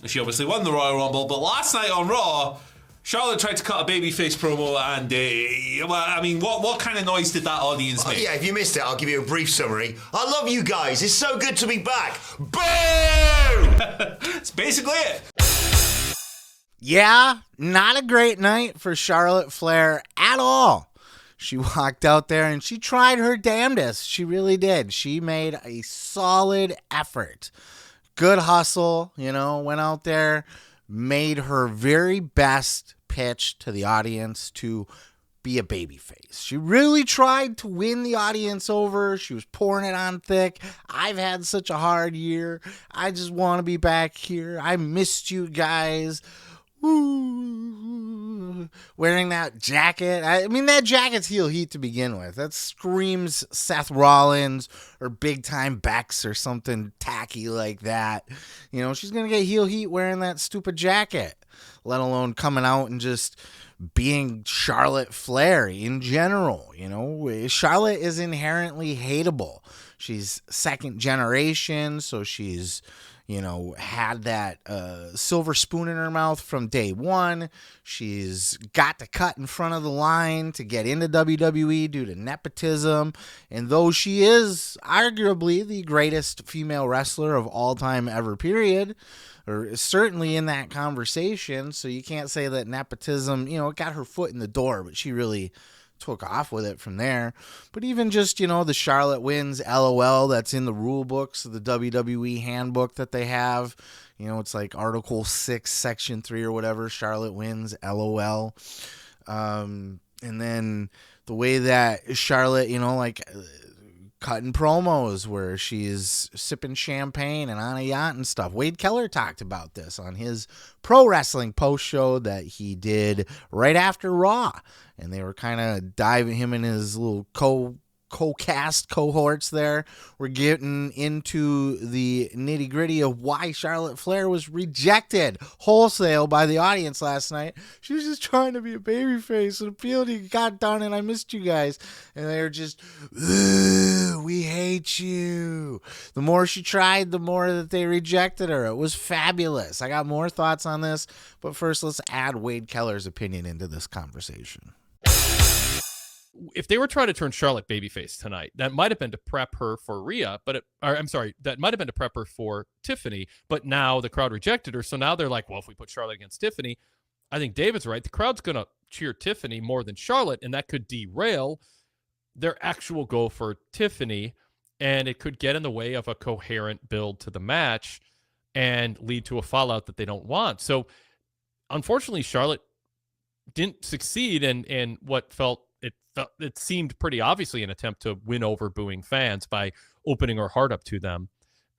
She obviously won the Royal Rumble, but last night on Raw, Charlotte tried to cut a babyface promo, and well, I mean, what kind of noise did that audience make? Yeah, if you missed it, I'll give you a brief summary. I love you guys. It's so good to be back. Boo! That's basically it. Yeah, not a great night for Charlotte Flair at all. She walked out there and she tried her damnedest. She really did. She made a solid effort. Good hustle, went out there, made her very best pitch to the audience to be a babyface. She really tried to win the audience over. She was pouring it on thick. I've had such a hard year. I just want to be back here. I missed you guys. Woo. Wearing that jacket. I mean, that jacket's heel heat to begin with. That screams Seth Rollins or big time Bex or something tacky like that. She's going to get heel heat wearing that stupid jacket, let alone coming out and just being Charlotte Flair in general. Charlotte is inherently hateable. She's second generation, so she's had that silver spoon in her mouth from day one. She's got to cut in front of the line to get into WWE due to nepotism. And though she is arguably the greatest female wrestler of all time ever, period, or certainly in that conversation, so you can't say that nepotism, got her foot in the door, but she really took off with it from there. But even just, the Charlotte wins LOL that's in the rule books of the WWE handbook that they have, it's like Article 6, Section 3 or whatever, Charlotte wins LOL. And then the way that Charlotte, cutting promos where she's sipping champagne and on a yacht and stuff. Wade Keller talked about this on his pro wrestling post show that he did right after Raw. And they were kind of diving him and his little co-cast cohorts there. We're getting into the nitty gritty of why Charlotte Flair was rejected wholesale by the audience last night. She was just trying to be a babyface and appeal to you. God darn it, I missed you guys. And they were just, we hate you. The more she tried, the more that they rejected her. It was fabulous. I got more thoughts on this, but first let's add Wade Keller's opinion into this conversation. If they were trying to turn Charlotte babyface tonight, that might have been to prep her for Rhea, that might have been to prep her for Tiffany, but now the crowd rejected her. So now they're like, well, if we put Charlotte against Tiffany, I think David's right. The crowd's going to cheer Tiffany more than Charlotte, and that could derail their actual go for Tiffany, and it could get in the way of a coherent build to the match and lead to a fallout that they don't want. So unfortunately, Charlotte didn't succeed in what it seemed pretty obviously an attempt to win over booing fans by opening her heart up to them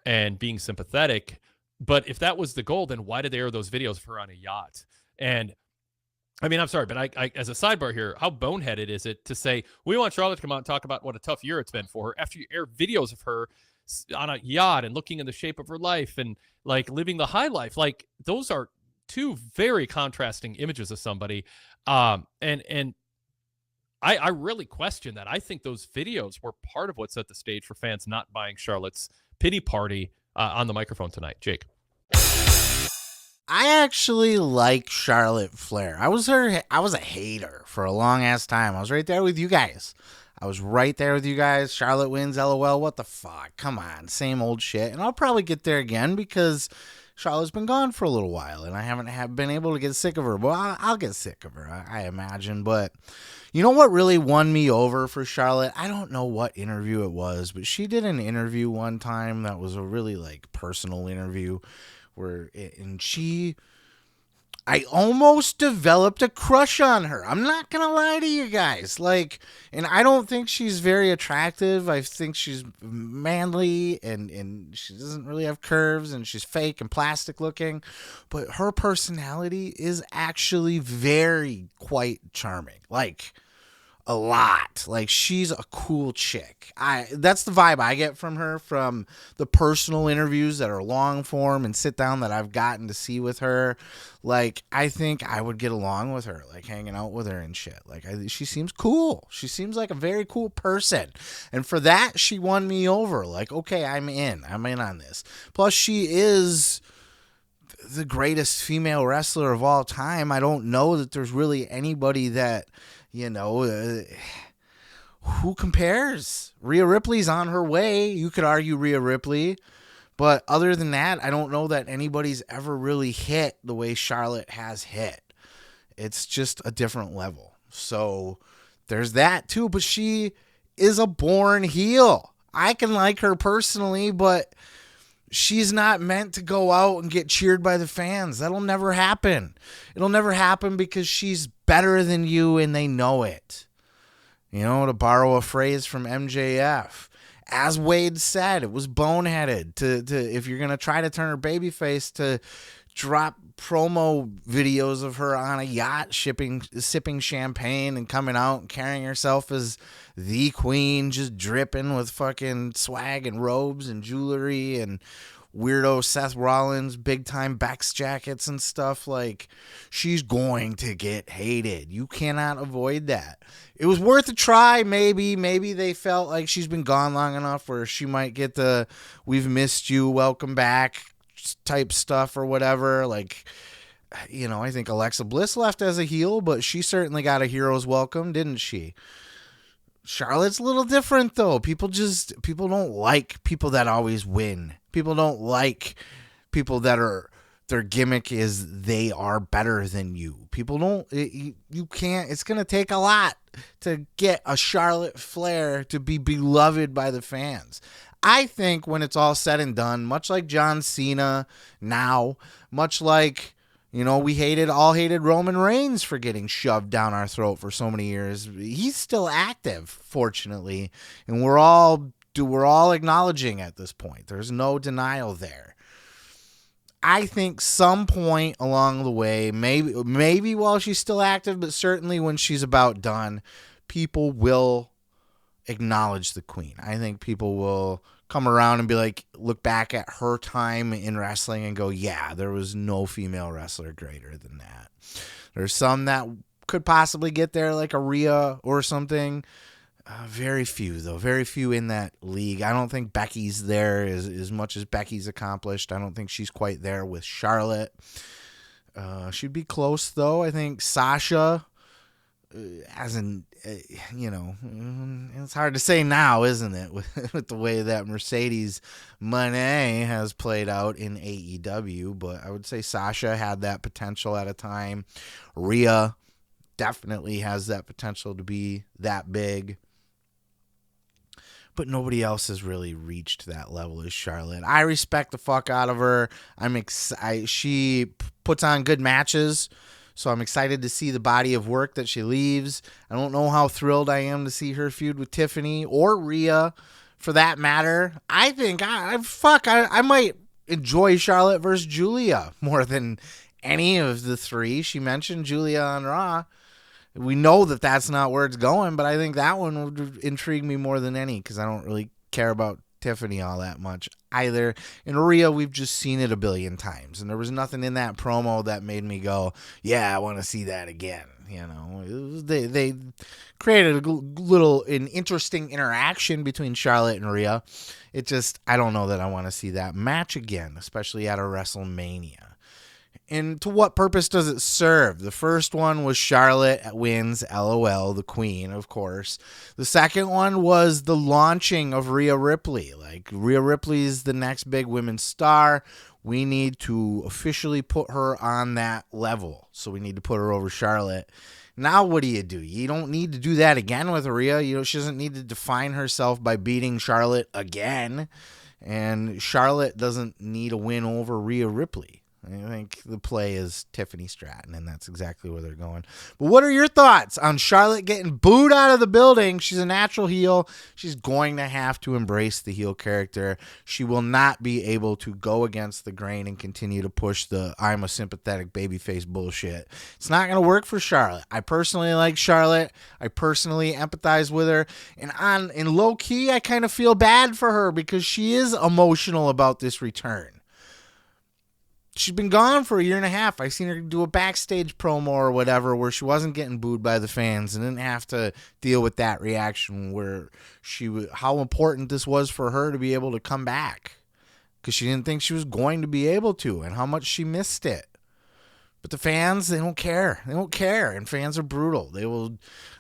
and being sympathetic. But if that was the goal, then why did they air those videos of her on a yacht? And I mean, I'm sorry, but I as a sidebar here, how boneheaded is it to say we want Charlotte to come out and talk about what a tough year it's been for her after you air videos of her on a yacht and looking in the shape of her life and like living the high life? Like those are two very contrasting images of somebody. And I really question that. I think those videos were part of what set the stage for fans not buying Charlotte's pity party on the microphone tonight. Jake. I actually like Charlotte Flair. I was a hater for a long ass time. I was right there with you guys. Charlotte wins, LOL. What the fuck? Come on. Same old shit. And I'll probably get there again because Charlotte's been gone for a little while and I haven't been able to get sick of her. Well, I'll get sick of her, I imagine. But you know what really won me over for Charlotte? I don't know what interview it was, but she did an interview one time that was a really personal interview I almost developed a crush on her. I'm not going to lie to you guys. And I don't think she's very attractive. I think she's manly and she doesn't really have curves and she's fake and plastic looking. But her personality is actually quite charming. A lot. She's a cool chick. That's the vibe I get from her from the personal interviews that are long form and sit down that I've gotten to see with her. I think I would get along with her, hanging out with her and shit. She seems cool. She seems like a very cool person. And for that, she won me over. Okay, I'm in on this. Plus, she is the greatest female wrestler of all time. I don't know that there's really anybody that, who compares. Rhea Ripley's on her way. You could argue Rhea Ripley. But other than that, I don't know that anybody's ever really hit the way Charlotte has hit. It's just a different level. So there's that too. But she is a born heel. I can like her personally, but she's not meant to go out and get cheered by the fans. That'll never happen. It'll never happen because she's better than you and they know it. To borrow a phrase from MJF. As Wade said, it was boneheaded to if you're going to try to turn her babyface, to drop promo videos of her on a yacht sipping champagne and coming out and carrying herself as the queen, just dripping with fucking swag and robes and jewelry and weirdo Seth Rollins big time Bex jackets and stuff. Like, she's going to get hated. You cannot avoid that. It was worth a try. Maybe they felt like she's been gone long enough where she might get the "we've missed you, welcome back" type stuff or whatever. Like, I think Alexa Bliss left as a heel, but she certainly got a hero's welcome, didn't she? Charlotte's a little different though. People don't like people that always win. People don't like people that their gimmick is they are better than you. People don't, you can't, it's going to take a lot to get a Charlotte Flair to be beloved by the fans. I think when it's all said and done, much like John Cena now, much like, we all hated Roman Reigns for getting shoved down our throat for so many years. He's still active, fortunately, and we're all acknowledging at this point. There's no denial there. I think some point along the way, maybe while she's still active, but certainly when she's about done, people will acknowledge the queen. I think people will come around and be like, look back at her time in wrestling and go, yeah, there was no female wrestler greater than that. There's some that could possibly get there, like a Rhea or something. Very few, though. Very few in that league. I don't think Becky's there as much as Becky's accomplished. I don't think she's quite there with Charlotte. She'd be close, though. I think Sasha, it's hard to say now, isn't it? With the way that Mercedes Moné has played out in AEW. But I would say Sasha had that potential at a time. Rhea definitely has that potential to be that big. But nobody else has really reached that level as Charlotte. I respect the fuck out of her. She puts on good matches, so I'm excited to see the body of work that she leaves. I don't know how thrilled I am to see her feud with Tiffany or Rhea, for that matter. I think I might enjoy Charlotte versus Julia more than any of the three. She mentioned Julia on Raw. We know that that's not where it's going, but I think that one would intrigue me more than any because I don't really care about Tiffany all that much either. In Rhea, we've just seen it a billion times, and there was nothing in that promo that made me go, yeah, I want to see that again. They created an interesting interaction between Charlotte and Rhea. I don't know that I want to see that match again, especially at a WrestleMania. And to what purpose does it serve? The first one was Charlotte wins, LOL, the queen, of course. The second one was the launching of Rhea Ripley. Like, Rhea Ripley is the next big women's star. We need to officially put her on that level. So we need to put her over Charlotte. Now what do? You don't need to do that again with Rhea. She doesn't need to define herself by beating Charlotte again. And Charlotte doesn't need a win over Rhea Ripley. I think the play is Tiffany Stratton, and that's exactly where they're going. But what are your thoughts on Charlotte getting booed out of the building? She's a natural heel. She's going to have to embrace the heel character. She will not be able to go against the grain and continue to push the I'm a sympathetic babyface bullshit. It's not going to work for Charlotte. I personally like Charlotte. I personally empathize with her. And in low key, I kind of feel bad for her because she is emotional about this return. She's been gone for a year and a half. I seen her do a backstage promo or whatever where she wasn't getting booed by the fans and didn't have to deal with that reaction where how important this was for her to be able to come back. because she didn't think she was going to be able to and how much she missed it. But the fans, they don't care. They don't care. And fans are brutal. They will,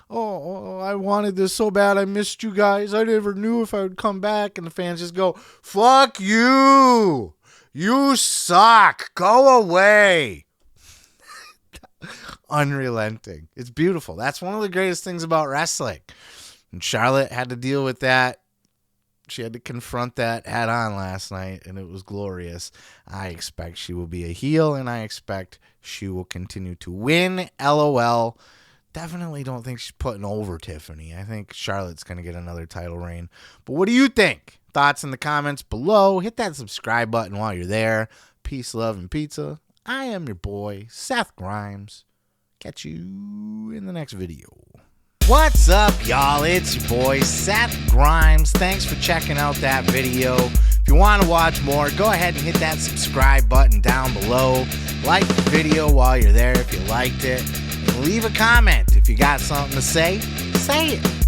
I wanted this so bad. I missed you guys. I never knew if I would come back. And the fans just go, fuck you. You suck. Go away. Unrelenting. It's beautiful. That's one of the greatest things about wrestling. And Charlotte had to deal with that. She had to confront that head on last night, and it was glorious. I expect she will be a heel, and I expect she will continue to win. LOL. Definitely don't think she's putting over Tiffany. I think Charlotte's going to get another title reign. But what do you think? Thoughts in the comments below. Hit that subscribe button while you're there. Peace, love, and pizza. I am your boy, Seth Grimes. Catch you in the next video. What's up, y'all? It's your boy, Seth Grimes. Thanks for checking out that video. If you want to watch more, go ahead and hit that subscribe button down below. Like the video while you're there if you liked it. And leave a comment. If you got something to say it.